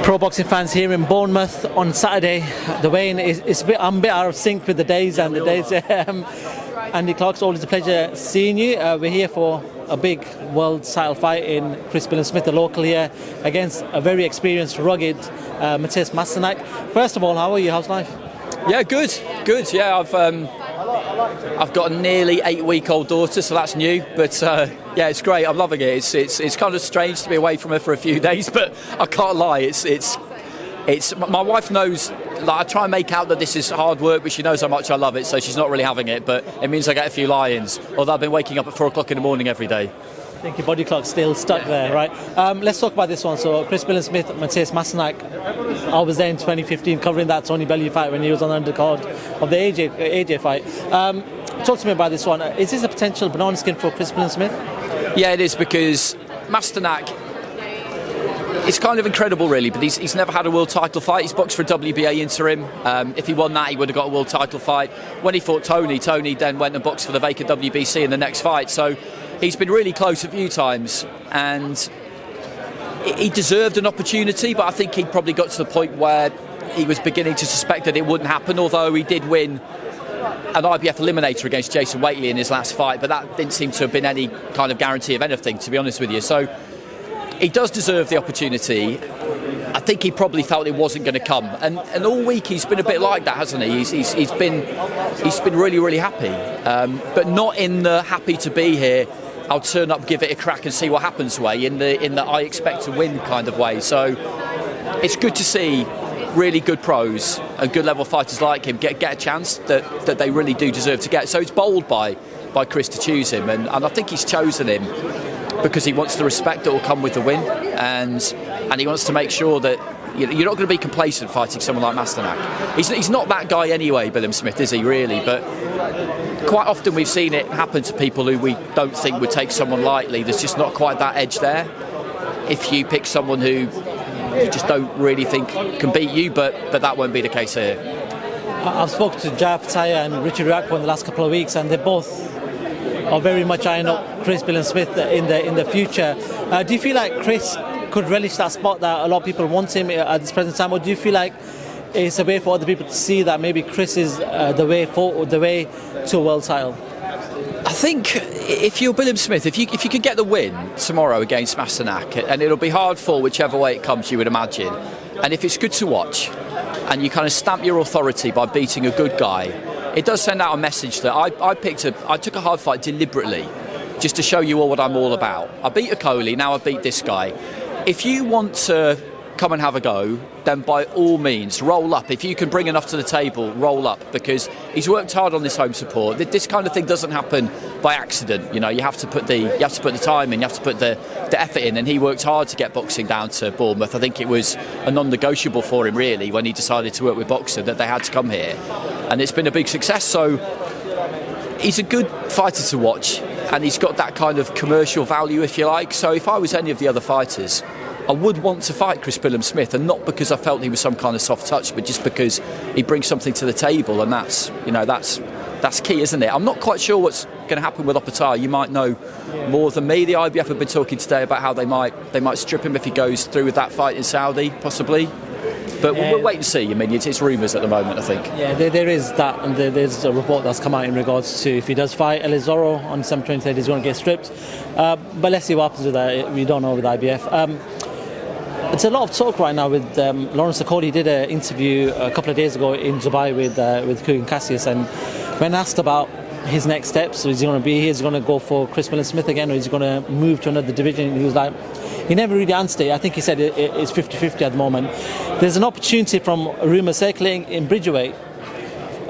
Pro boxing fans here in Bournemouth on Saturday. The weigh-in is I'm a bit out of sync with the days and the days. Andy Clarke, it's always a pleasure seeing you. We're here for a big world title fight in Chris Billam Smith, the local here, against a very experienced, rugged Mateusz Masternak. First of all, how are you? How's life? Yeah, good. Yeah, I've got a nearly 8-week-old daughter, so that's new. But yeah, it's great. I'm loving it. It's kind of strange to be away from her for a few days, but I can't lie. It's my wife knows. Like, I try and make out that this is hard work, but she knows how much I love it, so she's not really having it. But it means I get a few lie-ins. Although I've been waking up at 4 o'clock in the morning every day. I think your body clock's still stuck there, right? Let's talk about this one. So, Chris Billam Smith, Mateusz Masternak. I was there in 2015 covering that Tony Bellew fight when he was on the undercard of the AJ fight. Talk to me about this one. Is this a potential banana skin for Chris Billam Smith? Yeah, it is, because Masternak, it's kind of incredible, really, but he's never had a world title fight. He's boxed for a WBA interim. If he won that, he would have got a world title fight. When he fought Tony then went and boxed for the vacant WBC in the next fight. So he's been really close a few times, and he deserved an opportunity, but I think he probably got to the point where he was beginning to suspect that it wouldn't happen, although he did win an IBF eliminator against Jason Waitley in his last fight, but that didn't seem to have been any kind of guarantee of anything, to be honest with you. So he does deserve the opportunity. I think he probably felt it wasn't going to come, and all week he's been a bit like that, hasn't he? He's been really happy, but not in the happy to be here, I'll turn up, give it a crack and see what happens way, in the I expect to win kind of way. So it's good to see really good pros and good level fighters like him get a chance that they really do deserve to get. So it's bold by Chris to choose him, and I think he's chosen him because he wants the respect that will come with the win, and he wants to make sure that you're not going to be complacent fighting someone like Masternak. He's not that guy anyway, Billam Smith, is he, really? But quite often we've seen it happen to people who we don't think would take someone lightly. There's just not quite that edge there. If you pick someone who you just don't really think can beat you, but that won't be the case here. I've spoken to Jaya Pataya and Richard Riakpo in the last couple of weeks, and they both are very much eyeing up Chris Billam Smith in the future. Do you feel like Chris could relish that spot that a lot of people want him at this present time, or do you feel like it's a way for other people to see that maybe Chris is the way to a world title? I think if you're Billam Smith, if you could get the win tomorrow against Masternak, and it'll be hard for whichever way it comes, you would imagine, and if it's good to watch and you kind of stamp your authority by beating a good guy, it does send out a message that I took a hard fight deliberately just to show you all what I'm all about. I beat a Coley, now I beat this guy. If you want to come and have a go, then by all means roll up. If you can bring enough to the table, roll up, because he's worked hard on this home support. This kind of thing doesn't happen by accident. You know, you have to put the time in, you have to put the effort in, and he worked hard to get boxing down to Bournemouth. I think it was a non-negotiable for him, really, when he decided to work with boxing, that they had to come here, and it's been a big success. So he's a good fighter to watch, and he's got that kind of commercial value, if you like. So if I was any of the other fighters, I would want to fight Chris Billam Smith, and not because I felt he was some kind of soft touch, but just because he brings something to the table, and that's key, isn't it? I'm not quite sure what's going to happen with Opatara. You might know more than me. The IBF have been talking today about how they might strip him if he goes through with that fight in Saudi, possibly. But we'll wait and see. I mean, it's rumours at the moment, I think. Yeah, there is that, and there's a report that's come out in regards to if he does fight Elizoro on December 23rd, he's going to get stripped. But let's see what happens with that. We don't know with IBF. There's a lot of talk right now with Lawrence Okoli. He did an interview a couple of days ago in Dubai with Kugan Cassius, and when asked about his next steps, is he going to be here, is he going to go for Chris Billam Smith again, or is he going to move to another division, he was like, he never really answered it. I think he said it's 50-50 at the moment. There's an opportunity from rumours circulating in Bridgerweight,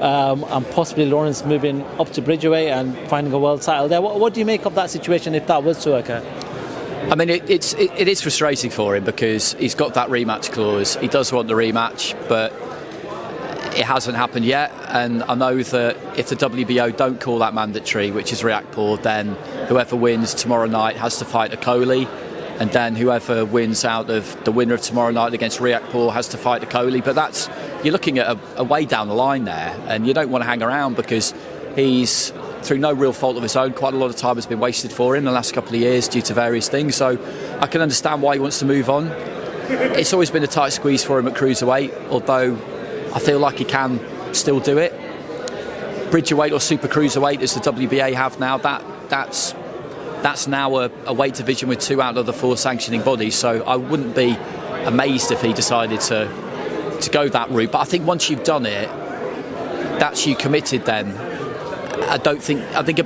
and possibly Lawrence moving up to Bridgerweight and finding a world title there. What do you make of that situation if that was to occur? I mean, it is frustrating for him because he's got that rematch clause. He does want the rematch, but it hasn't happened yet. And I know that if the WBO don't call that mandatory, which is Riakpo, then whoever wins tomorrow night has to fight a Coley, and then whoever wins out of the winner of tomorrow night against Riakpo has to fight a Coley. But you're looking at a way down the line there, and you don't want to hang around because he's, through no real fault of his own, quite a lot of time has been wasted for him in the last couple of years due to various things. So I can understand why he wants to move on. It's always been a tight squeeze for him at cruiserweight, although I feel like he can still do it. Bridgerweight or super cruiserweight, as the WBA have now, that's now a weight division with 2 out of the 4 sanctioning bodies. So I wouldn't be amazed if he decided to go that route. But I think once you've done it, that's you committed. Then I think it'd be